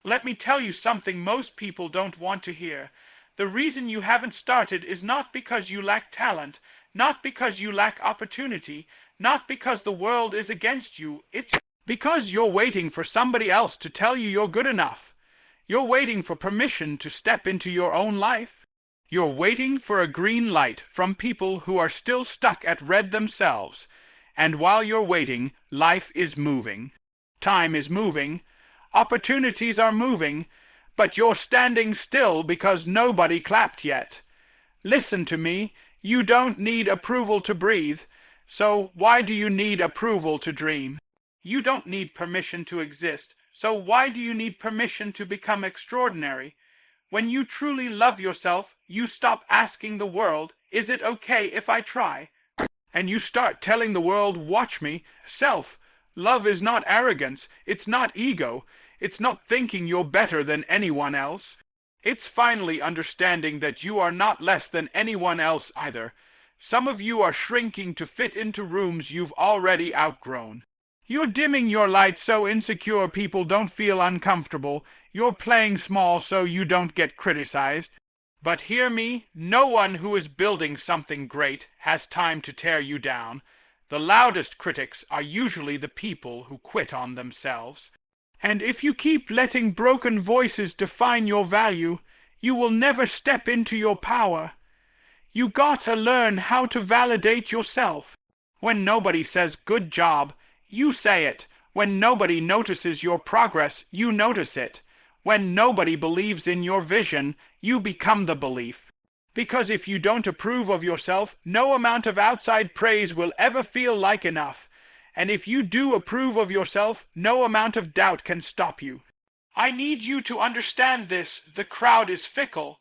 Let me tell you something most people don't want to hear. The reason you haven't started is not because you lack talent, not because you lack opportunity, not because the world is against you. It's because you're waiting for somebody else to tell you you're good enough. You're waiting for permission to step into your own life. You're waiting for a green light from people who are still stuck at red themselves. And while you're waiting, life is moving. Time is moving. Opportunities are moving. But you're standing still because nobody clapped yet. Listen to me. You don't need approval to breathe. So why do you need approval to dream? You don't need permission to exist. So why do you need permission to become extraordinary? When you truly love yourself, you stop asking the world, is it okay if I try? And you start telling the world, watch me. Self. Love is not arrogance. It's not ego. It's not thinking you're better than anyone else. It's finally understanding that you are not less than anyone else either. Some of you are shrinking to fit into rooms you've already outgrown. You're dimming your light so insecure people don't feel uncomfortable. You're playing small so you don't get criticized. But hear me, no one who is building something great has time to tear you down. The loudest critics are usually the people who quit on themselves. And if you keep letting broken voices define your value, you will never step into your power. You gotta learn how to validate yourself. When nobody says good job, you say it. When nobody notices your progress, you notice it. When nobody believes in your vision, you become the belief. Because if you don't approve of yourself, no amount of outside praise will ever feel like enough. And if you do approve of yourself, no amount of doubt can stop you. I need you to understand this. The crowd is fickle.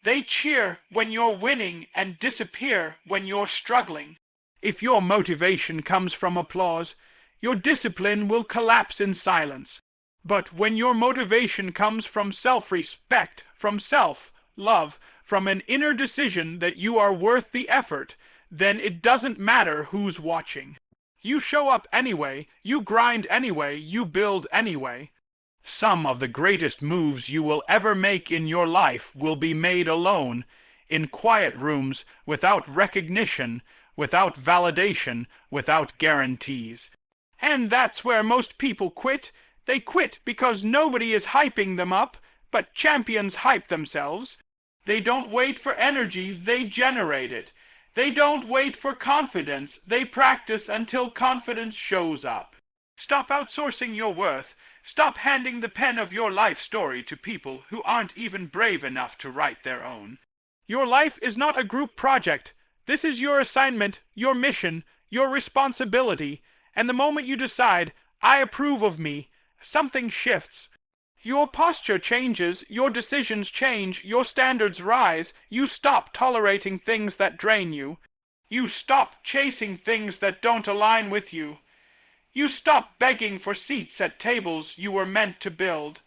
They cheer when you're winning and disappear when you're struggling. If your motivation comes from applause, your discipline will collapse in silence. But when your motivation comes from self-respect, from self-love, from an inner decision that you are worth the effort, then it doesn't matter who's watching. You show up anyway, you grind anyway, you build anyway. Some of the greatest moves you will ever make in your life will be made alone, in quiet rooms, without recognition, without validation, without guarantees. And that's where most people quit. They quit because nobody is hyping them up, but champions hype themselves. They don't wait for energy, they generate it. They don't wait for confidence, they practice until confidence shows up. Stop outsourcing your worth. Stop handing the pen of your life story to people who aren't even brave enough to write their own. Your life is not a group project. This is your assignment, your mission, your responsibility. And the moment you decide, I approve of me, something shifts. Your posture changes, your decisions change, your standards rise. You stop tolerating things that drain you. You stop chasing things that don't align with you. You stop begging for seats at tables you were meant to build.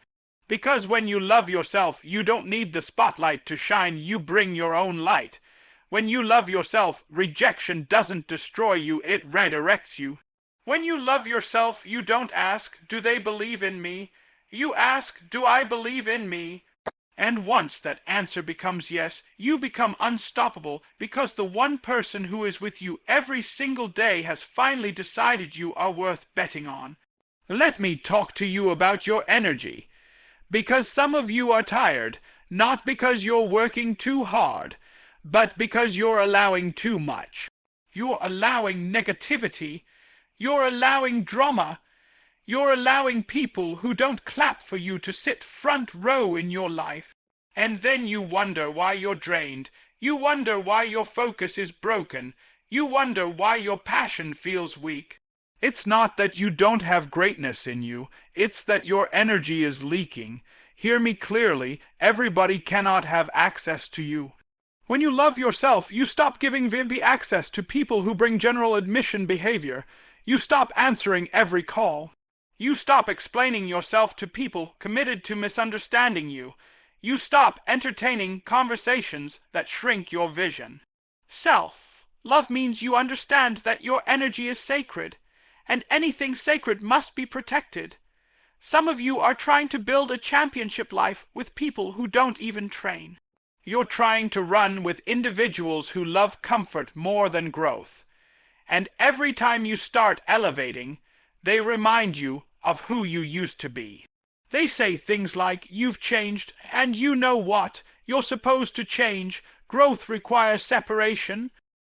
Because when you love yourself, you don't need the spotlight to shine, you bring your own light. When you love yourself, rejection doesn't destroy you, it redirects you. When you love yourself, you don't ask, do they believe in me? You ask, do I believe in me? And once that answer becomes yes, you become unstoppable because the one person who is with you every single day has finally decided you are worth betting on. Let me talk to you about your energy. Because some of you are tired, not because you're working too hard, but because you're allowing too much. You're allowing negativity. You're allowing drama. You're allowing people who don't clap for you to sit front row in your life. And then you wonder why you're drained. You wonder why your focus is broken. You wonder why your passion feels weak. It's not that you don't have greatness in you. It's that your energy is leaking. Hear me clearly. Everybody cannot have access to you. When you love yourself, you stop giving VIP access to people who bring general admission behavior. You stop answering every call. You stop explaining yourself to people committed to misunderstanding you. You stop entertaining conversations that shrink your vision. Self-love means you understand that your energy is sacred, and anything sacred must be protected. Some of you are trying to build a championship life with people who don't even train. You're trying to run with individuals who love comfort more than growth. And every time you start elevating, they remind you of who you used to be. They say things like, "You've changed, and you know what? You're supposed to change. Growth requires separation.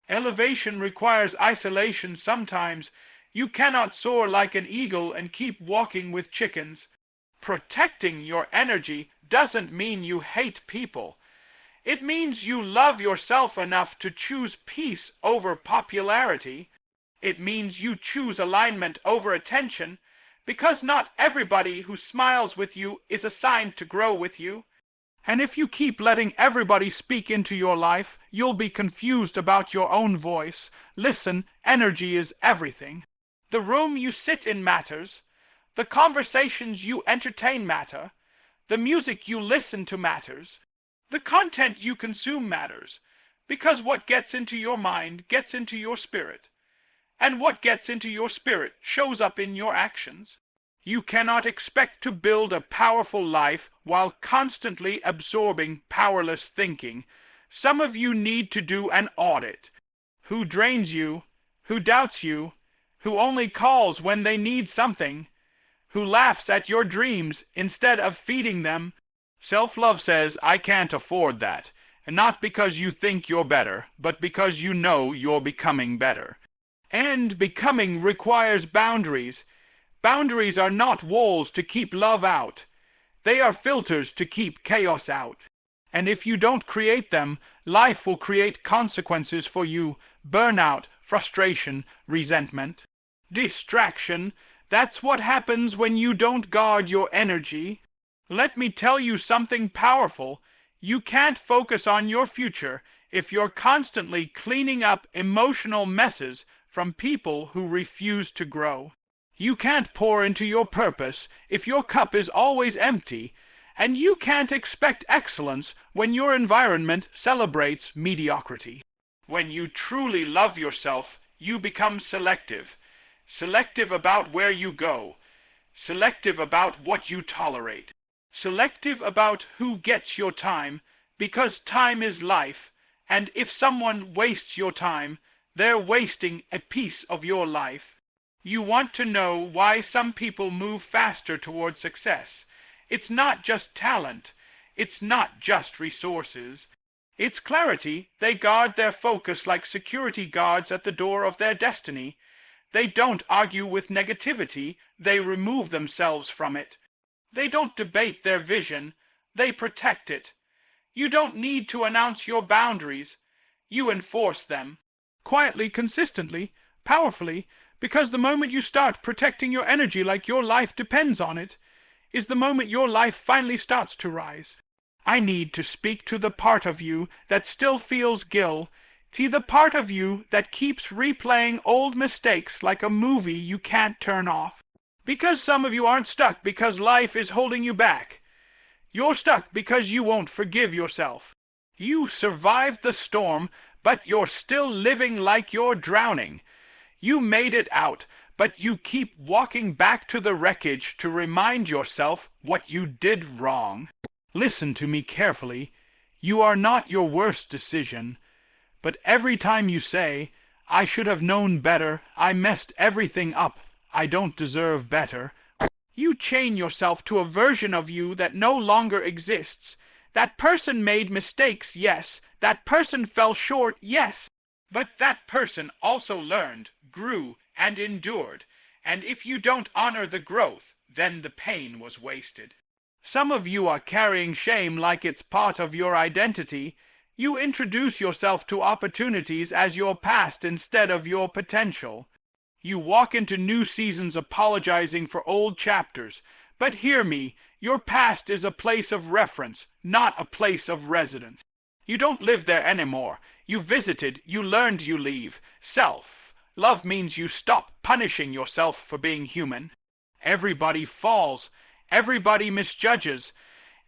Elevation requires isolation sometimes. You cannot soar like an eagle and keep walking with chickens." Protecting your energy doesn't mean you hate people. It means you love yourself enough to choose peace over popularity. It means you choose alignment over attention, because not everybody who smiles with you is assigned to grow with you. And if you keep letting everybody speak into your life, you'll be confused about your own voice. Listen, energy is everything. The room you sit in matters. The conversations you entertain matter. The music you listen to matters. The content you consume matters, because what gets into your mind gets into your spirit, and what gets into your spirit shows up in your actions. You cannot expect to build a powerful life while constantly absorbing powerless thinking. Some of you need to do an audit. Who drains you? Who doubts you? Who only calls when they need something? Who laughs at your dreams instead of feeding them? Self-love says, "I can't afford that," and not because you think you're better, but because you know you're becoming better. And becoming requires boundaries. Boundaries are not walls to keep love out. They are filters to keep chaos out. And if you don't create them, life will create consequences for you: burnout, frustration, resentment, distraction. That's what happens when you don't guard your energy. Let me tell you something powerful. You can't focus on your future if you're constantly cleaning up emotional messes from people who refuse to grow. You can't pour into your purpose if your cup is always empty, and you can't expect excellence when your environment celebrates mediocrity. When you truly love yourself, you become selective. Selective about where you go. Selective about what you tolerate. Selective about who gets your time, because time is life, and if someone wastes your time, they're wasting a piece of your life. You want to know why some people move faster toward success. It's not just talent. It's not just resources. It's clarity. They guard their focus like security guards at the door of their destiny. They don't argue with negativity. They remove themselves from it. They don't debate their vision. They protect it. You don't need to announce your boundaries. You enforce them. Quietly, consistently, powerfully, because the moment you start protecting your energy like your life depends on it, is the moment your life finally starts to rise. I need to speak to the part of you that still feels guilt, to the part of you that keeps replaying old mistakes like a movie you can't turn off. Because some of you aren't stuck because life is holding you back. You're stuck because you won't forgive yourself. You survived the storm, but you're still living like you're drowning. You made it out, but you keep walking back to the wreckage to remind yourself what you did wrong. Listen to me carefully. You are not your worst decision. But every time you say, "I should have known better, I messed everything up, I don't deserve better," you chain yourself to a version of you that no longer exists. That person made mistakes, yes. That person fell short, yes. But that person also learned, grew, and endured. And if you don't honor the growth, then the pain was wasted. Some of you are carrying shame like it's part of your identity. You introduce yourself to opportunities as your past instead of your potential. You walk into new seasons apologizing for old chapters. But hear me, your past is a place of reference, not a place of residence. You don't live there anymore. You visited, you learned, you leave. Self-love means you stop punishing yourself for being human. Everybody falls. Everybody misjudges.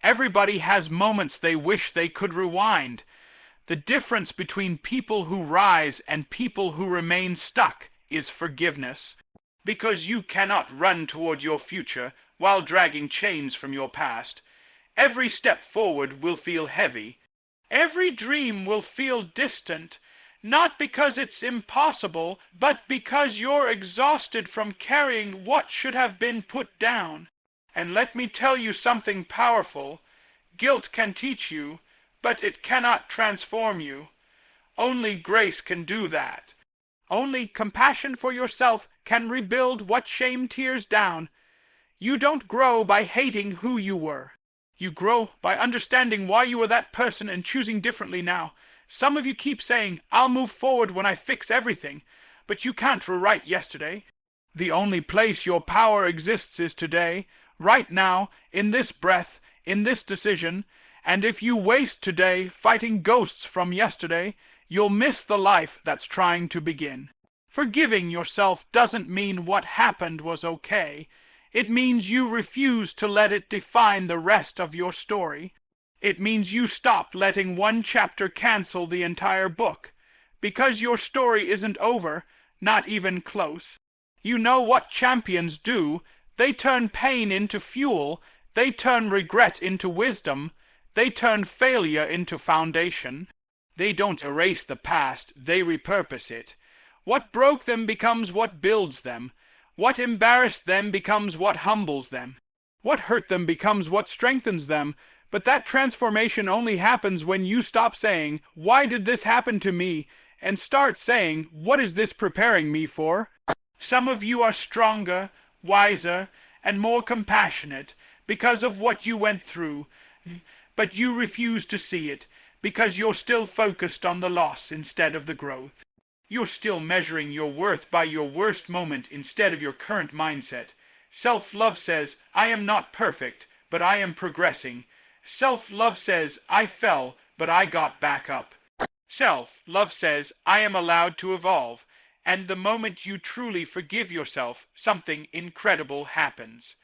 Everybody has moments they wish they could rewind. The difference between people who rise and people who remain stuck is forgiveness. Because you cannot run toward your future while dragging chains from your past. Every step forward will feel heavy. Every dream will feel distant, not because it's impossible, but because you're exhausted from carrying what should have been put down. And let me tell you something powerful. Guilt can teach you, but it cannot transform you. Only grace can do that. Only compassion for yourself can rebuild what shame tears down. You don't grow by hating who you were. You grow by understanding why you were that person and choosing differently now. Some of you keep saying, I'll move forward when I fix everything, but you can't rewrite yesterday. The only place your power exists is today, right now, in this breath, in this decision, and if you waste today fighting ghosts from yesterday, you'll miss the life that's trying to begin. Forgiving yourself doesn't mean what happened was okay. It means you refuse to let it define the rest of your story. It means you stop letting one chapter cancel the entire book. Because your story isn't over, not even close. You know what champions do. They turn pain into fuel. They turn regret into wisdom. They turn failure into foundation. They don't erase the past, they repurpose it. What broke them becomes what builds them. What embarrassed them becomes what humbles them. What hurt them becomes what strengthens them. But that transformation only happens when you stop saying, "Why did this happen to me?" and start saying, "What is this preparing me for?" Some of you are stronger, wiser, and more compassionate because of what you went through, but you refuse to see it because you're still focused on the loss instead of the growth. You're still measuring your worth by your worst moment instead of your current mindset. Self-love says, I am not perfect, but I am progressing. Self-love says, I fell, but I got back up. Self-love says, I am allowed to evolve. And the moment you truly forgive yourself, something incredible happens.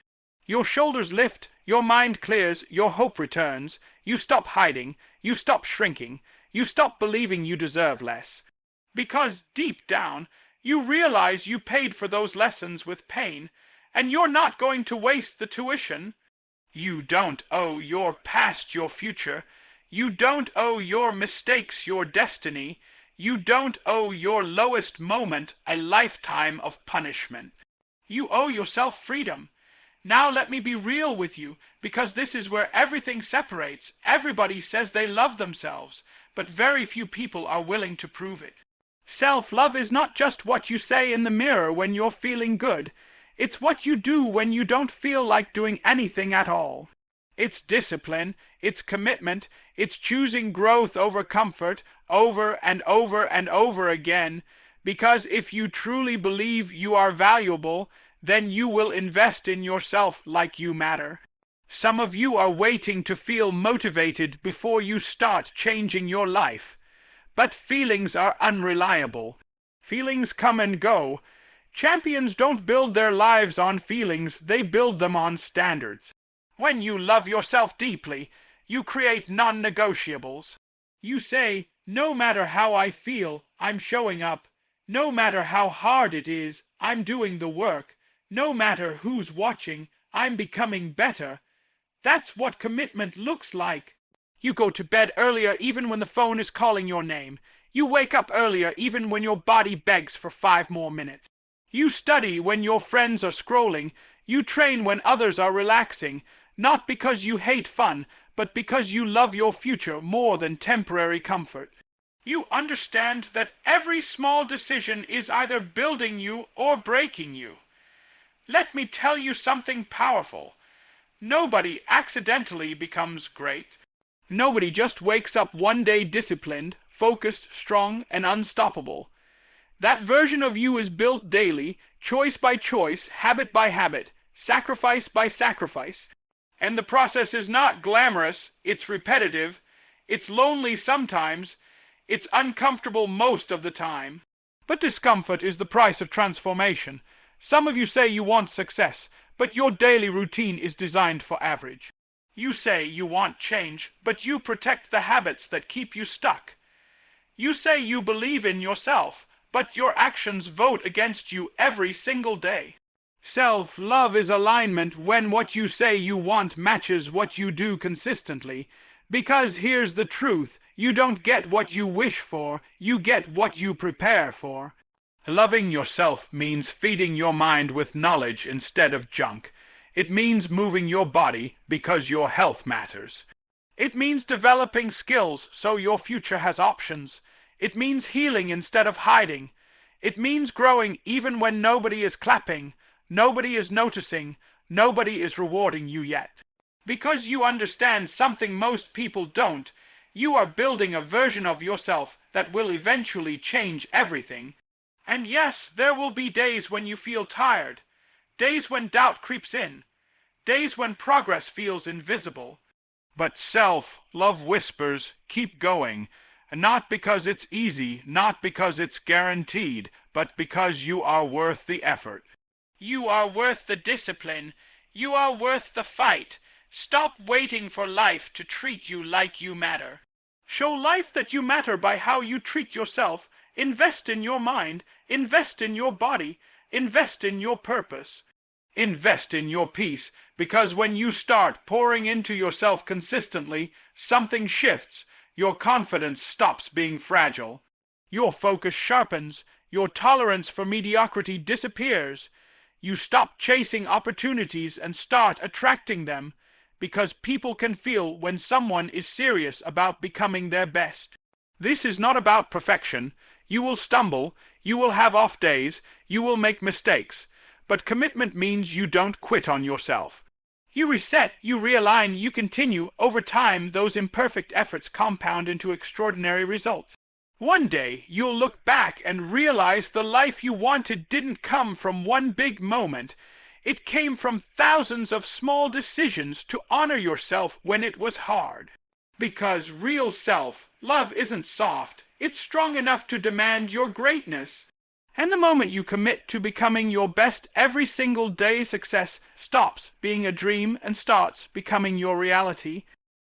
Your shoulders lift, your mind clears, your hope returns. You stop hiding, you stop shrinking, you stop believing you deserve less. Because deep down, you realize you paid for those lessons with pain, and you're not going to waste the tuition. You don't owe your past your future. You don't owe your mistakes your destiny. You don't owe your lowest moment a lifetime of punishment. You owe yourself freedom. Now let me be real with you, because this is where everything separates. Everybody says they love themselves, but very few people are willing to prove it. Self-love is not just what you say in the mirror when you're feeling good. It's what you do when you don't feel like doing anything at all. It's discipline, it's commitment, it's choosing growth over comfort, over and over and over again, because if you truly believe you are valuable, then you will invest in yourself like you matter. Some of you are waiting to feel motivated before you start changing your life. But feelings are unreliable. Feelings come and go. Champions don't build their lives on feelings, they build them on standards. When you love yourself deeply, you create non-negotiables. You say, no matter how I feel, I'm showing up. No matter how hard it is, I'm doing the work. No matter who's watching, I'm becoming better. That's what commitment looks like. You go to bed earlier even when the phone is calling your name. You wake up earlier even when your body begs for 5 more minutes. You study when your friends are scrolling. You train when others are relaxing. Not because you hate fun, but because you love your future more than temporary comfort. You understand that every small decision is either building you or breaking you. Let me tell you something powerful. Nobody accidentally becomes great. Nobody just wakes up one day disciplined, focused, strong, and unstoppable. That version of you is built daily, choice by choice, habit by habit, sacrifice by sacrifice. And the process is not glamorous, it's repetitive, it's lonely sometimes, it's uncomfortable most of the time. But discomfort is the price of transformation. Some of you say you want success, but your daily routine is designed for average. You say you want change, but you protect the habits that keep you stuck. You say you believe in yourself, but your actions vote against you every single day. Self-love is alignment when what you say you want matches what you do consistently. Because here's the truth, you don't get what you wish for, you get what you prepare for. Loving yourself means feeding your mind with knowledge instead of junk. It means moving your body because your health matters. It means developing skills so your future has options. It means healing instead of hiding. It means growing even when nobody is clapping, nobody is noticing, nobody is rewarding you yet. Because you understand something most people don't, you are building a version of yourself that will eventually change everything. And yes, there will be days when you feel tired, days when doubt creeps in, days when progress feels invisible. But self-love whispers, keep going, not because it's easy, not because it's guaranteed, but because you are worth the effort. You are worth the discipline. You are worth the fight. Stop waiting for life to treat you like you matter. Show life that you matter by how you treat yourself. Invest in your mind. Invest in your body. Invest in your purpose. Invest in your peace, because when you start pouring into yourself consistently, something shifts. Your confidence stops being fragile. Your focus sharpens. Your tolerance for mediocrity disappears. You stop chasing opportunities and start attracting them, because people can feel when someone is serious about becoming their best. This is not about perfection. You will stumble, you will have off days, you will make mistakes, but commitment means you don't quit on yourself. You reset, you realign, you continue. Over time, those imperfect efforts compound into extraordinary results. One day, you'll look back and realize the life you wanted didn't come from one big moment. It came from thousands of small decisions to honor yourself when it was hard. Because real self-love isn't soft. It's strong enough to demand your greatness. And the moment you commit to becoming your best every single day, success stops being a dream and starts becoming your reality.